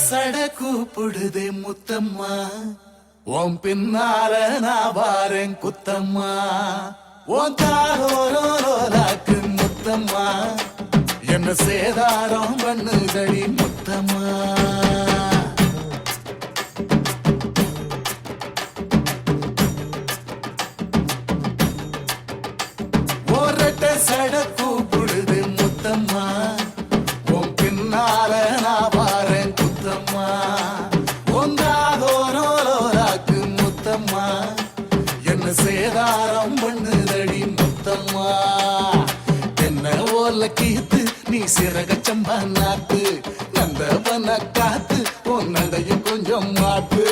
சட கூப்பிடுதே முத்தம்மா, உன் பின்னால நான் வாரேன் குத்தம்மா. உன் தாரோரோராக்கு முத்தம்மா, என்ன சேதாரம் பண்ணுதடி முத்தம்மா. ஒரட்ட சட கூப்பிடுதே முத்தம்மா, உன் பின்னால நான் வாரேன் குத்தம்மா. ஒன்றாதோரோராக்கு முத்தம்மா, என்ன சேதாரம் பண்ணுதடி முத்தம்மா. என்ன ஓல கீத்து நீ சிறக சம்பா நாத்து, நந்தவன காத்து உன் நடையும் கொஞ்சம் மாத்து.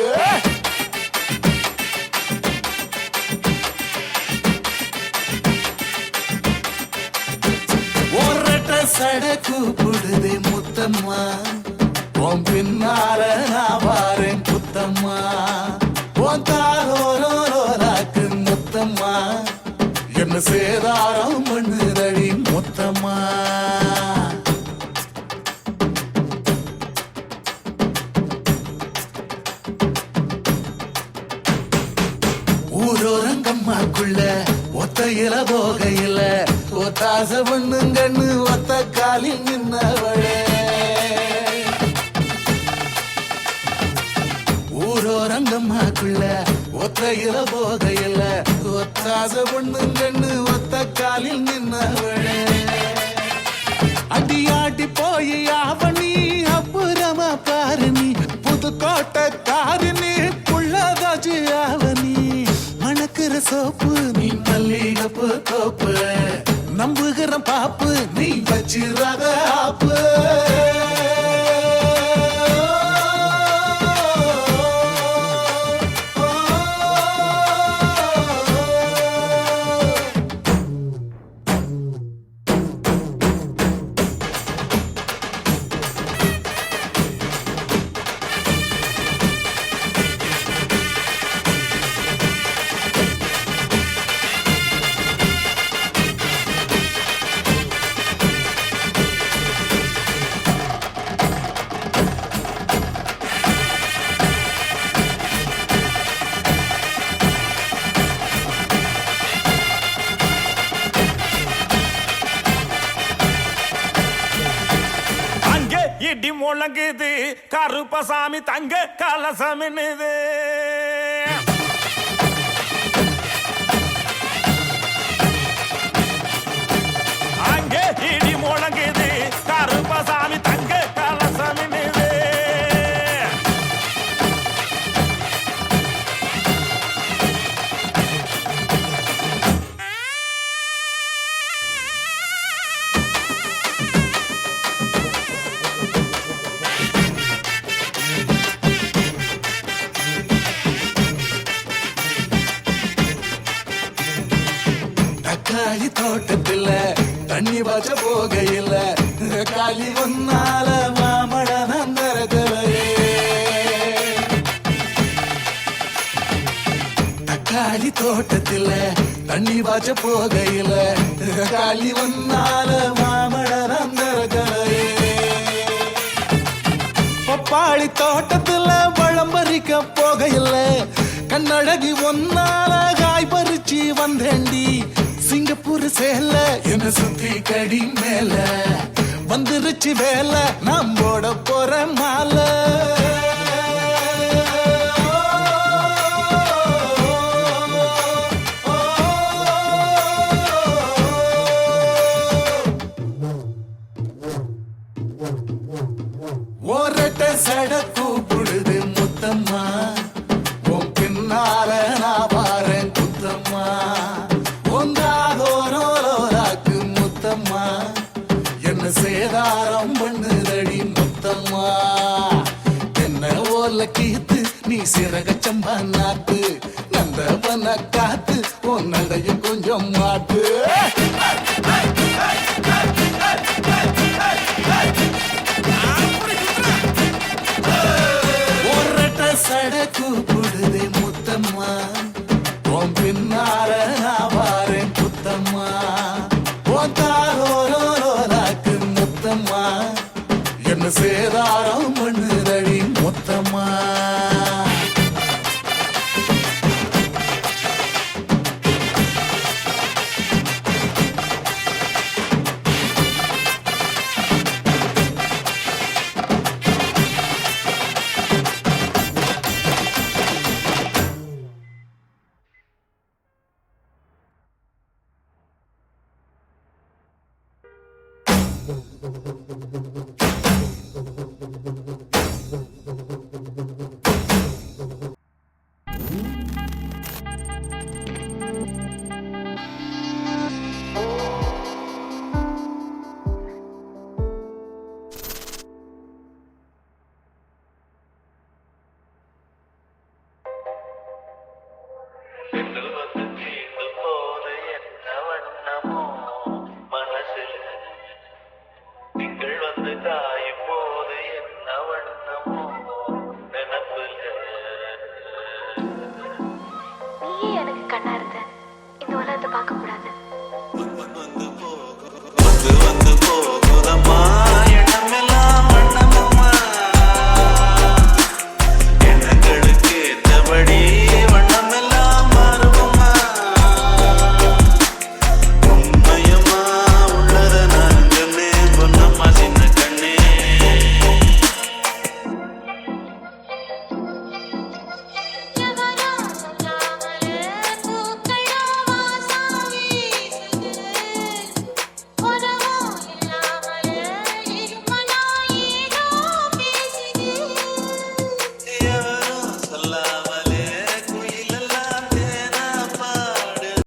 சட கூப்பிடுதே முத்தம்மா, உன் பின்னால நான் வாரேன் குத்தம்மா. உன் தாரோரோராக்கு முத்தம்மா, என்ன சேதாரம் பண்ணுதடி முத்தம்மா. ஊரோரங்கம்மாக்குள்ள ஒத்தையில போகையில ஒத்தாச பண்ணுங்கன்னு ஒத்த காலில் நின்னவளே. ஊரோரங்கம்மாக்குள்ள ஒத்தையில போகையில ஒத்தாச பண்ணுங்கன்னு ஒத்த காலில் நின்னவளே. அடியாட்டி போய் ஆவணி அப்புறமா பாரு நீ, புதுக்கோட்டை காரு நீ புள்ளதாச்சு ஆவணி. மணக்கிற சோப்பு நீ மல்லிகப்பு தோப்பு, நம்புகிற பாப்பு நீ வச்சிராத ஆப்பு. இடி முழங்குது கருப்பசாமி தங்க கலசமின்னுது. அங்கே இடி முழங்குது கருப்பசாமி தங்க கலசமின்னுது. காளி தோட்டத்துல தண்ணி பாய்ச்ச போகையில காளி ஒன்னால மாமழ நந்தரகலையே. தக்காளி தோட்டத்துல தண்ணி பாய்ச்ச போகையில காளி ஒன்னால மாமழ நந்தரகலையே. பப்பாளி தோட்டத்துல பழம் பறிக்க போகையில கண்ணழகி ஒன்னால காய் பறிச்சு வந்தேண்டி. சிங்கப்பூர் சேல என்ன சுத்தி கடி மேல வந்துருச்சு வேலை, நாம் போட போற மாலை. ஓரட்ட சட கூப்பிடுது முத்தம்மா உன் பின்னால நான் பாறேன் குத்தம்மா ஒன்றாகோரோராக்கு முத்தம்மா என்ன சேதாரம் பண்ணுதடி முத்தம்மா என்ன ஓல கீத்து நீ சிறகச்சம்பா நாத்து நந்தவன காத்து உன் நடையும் கொஞ்சம் மாட்டு சடக்கு புடுதே முத்தம்மா உன் பின்னால நான் வாரேன் புத்தம்மா ஓத்தாரோரோராக்கு முத்தம்மா என்ன சேதாரம் பண்ணுதடி முத்தம்மா திங்கள் வந்து தீண்டும் போது என்ன வண்ணமோ மனசில் திங்கள் வந்து